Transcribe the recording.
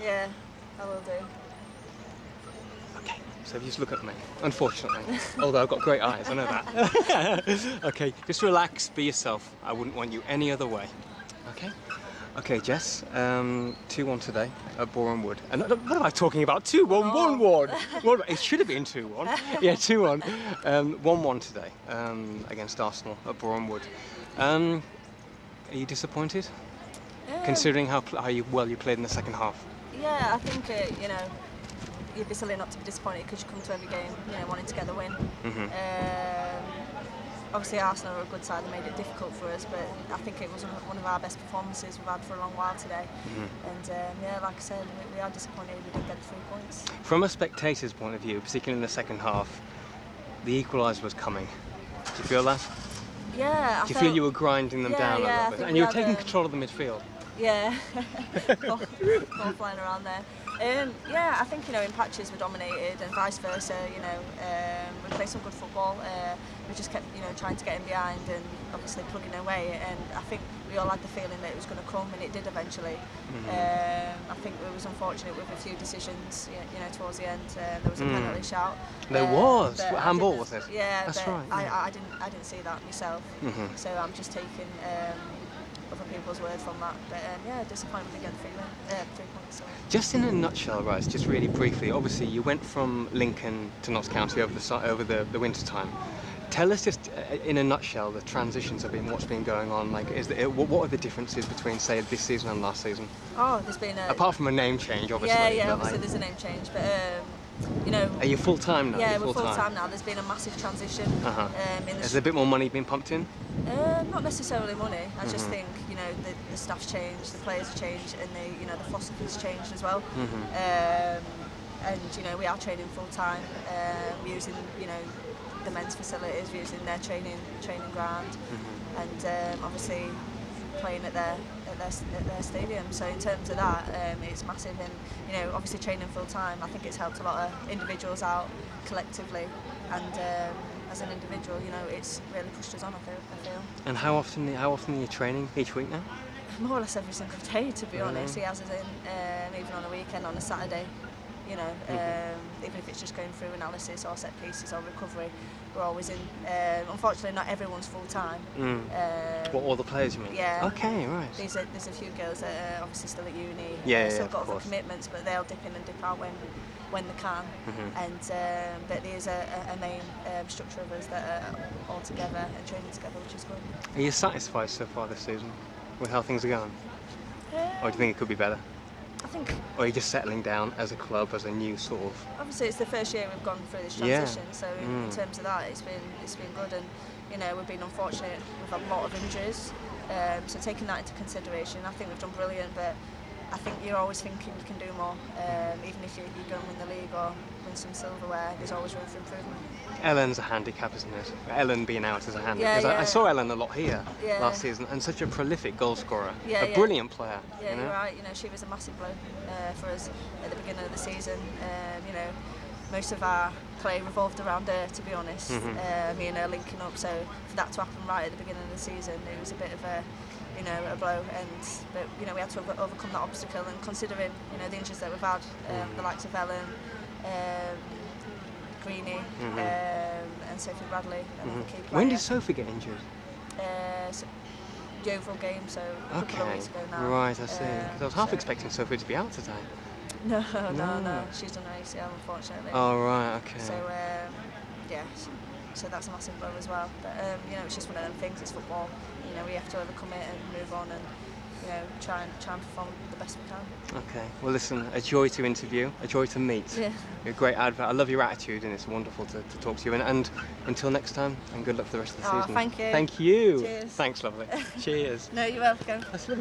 Yeah, I will do. Okay, so just look at me, unfortunately. Although I've got great eyes, I know that. Okay, just relax, be yourself. I wouldn't want you any other way. Okay? Okay, Jess, 2-1 today at Borehamwood. And what am I talking about? 2-1, 1-1. What, it should have been 2-1. Yeah, 2-1. 1-1 today against Arsenal at Borehamwood. Are you disappointed? Considering how well you played in the second half? Yeah, I think, you know, you'd be silly not to be disappointed because you come to every game, you know, wanting to get the win. Obviously Arsenal are a good side, they made it difficult for us, but I think it was one of our best performances we've had for a long while today. And yeah, like I said, we are disappointed we didn't get the 3 points. From a spectator's point of view, particularly in the second half, the equaliser was coming. Do you feel that? Yeah. Do you feel you were grinding them down a little bit? And you were taking control of the midfield? Yeah, all flying around there. Yeah, I think, you know, in patches we dominated and vice versa. You know, we played some good football. We just kept, you know, trying to get in behind and obviously plugging away. And I think we all had the feeling that it was going to come, and it did eventually. I think it was unfortunate with a few decisions. You know, towards the end, there was a penalty shout. There was. What handball was it? Yeah, that's right. I didn't see that myself. So I'm just taking other people's word from that, but yeah, disappointed we didn't get 3 points. So. Just in a nutshell, right? Just really briefly. Obviously, you went from Lincoln to Notts County over the winter time. Tell us just in a nutshell the transitions have been, what's been going on. Like, what are the differences between, say, this season and last season? Oh, there's been apart from a name change, obviously. Yeah, obviously there's a name change, but. You know, are you full time now? Yeah, we're full time now. There's been a massive transition. Has there a bit more money been pumped in? Not necessarily money. I just think, you know, the staff's changed, the players have changed, and the philosophy's changed as well. And you know, we are training full time, using, you know, the men's facilities, using their training ground, and obviously playing at their stadium. So in terms of that, it's massive, and you know, obviously training full time, I think it's helped a lot of individuals out collectively, and as an individual, you know, it's really pushed us on. I feel. And how often are you training each week now? More or less every single day, to be honest. He has us in even on a weekend, on a Saturday. You know, even if it's just going through analysis or set pieces or recovery, we're always in. Unfortunately, not everyone's full time. What, all the players, you mean? Yeah. Okay, right. There's a few girls that are obviously still at uni. Still got other commitments, but they'll dip in and dip out when they can. And but there's a main structure of us that are all together and training together, which is good. Are you satisfied so far this season with how things are going? Or do you think it could be better? I think. Or are you just settling down as a club, as a new sort of? Obviously, it's the first year we've gone through this transition, so in terms of that, it's been good, and you know, we've been unfortunate with a lot of injuries. So taking that into consideration, I think we've done brilliant, but I think you're always thinking you can do more. Even if you go and win the league or win some silverware, there's always room for improvement. Ellen's a handicap, isn't it? Ellen being out is a handicap. Yeah. I saw Ellen a lot here last season, and such a prolific goal scorer, a brilliant player. Yeah, you know? You're right. You know, she was a massive blow for us at the beginning of the season. You know, most of our play revolved around her, to be honest. Me and her linking up, so for that to happen right at the beginning of the season, it was a bit of a blow, but you know, we had to overcome that obstacle, and considering, you know, the injuries that we've had, the likes of Ellen, Greenie, and Sophie Bradley, another key player. When did Sophie get injured? The Oval game, so a couple of weeks ago now. Right, I see. I was half expecting Sophie to be out today. No. She's done her ACL, unfortunately. Oh, right, okay. So, yeah, so that's a massive blow as well. But, you know, it's just one of them things, it's football. You know, we have to overcome it and move on and, you know, try and perform the best we can. Okay. Well, listen, a joy to interview, a joy to meet. Yeah. You're a great advert. I love your attitude, and it's wonderful to talk to you. And until next time, and good luck for the rest of the season. Thank you. Thank you. Cheers. Thanks, lovely. Cheers. No, you're welcome. That's lovely.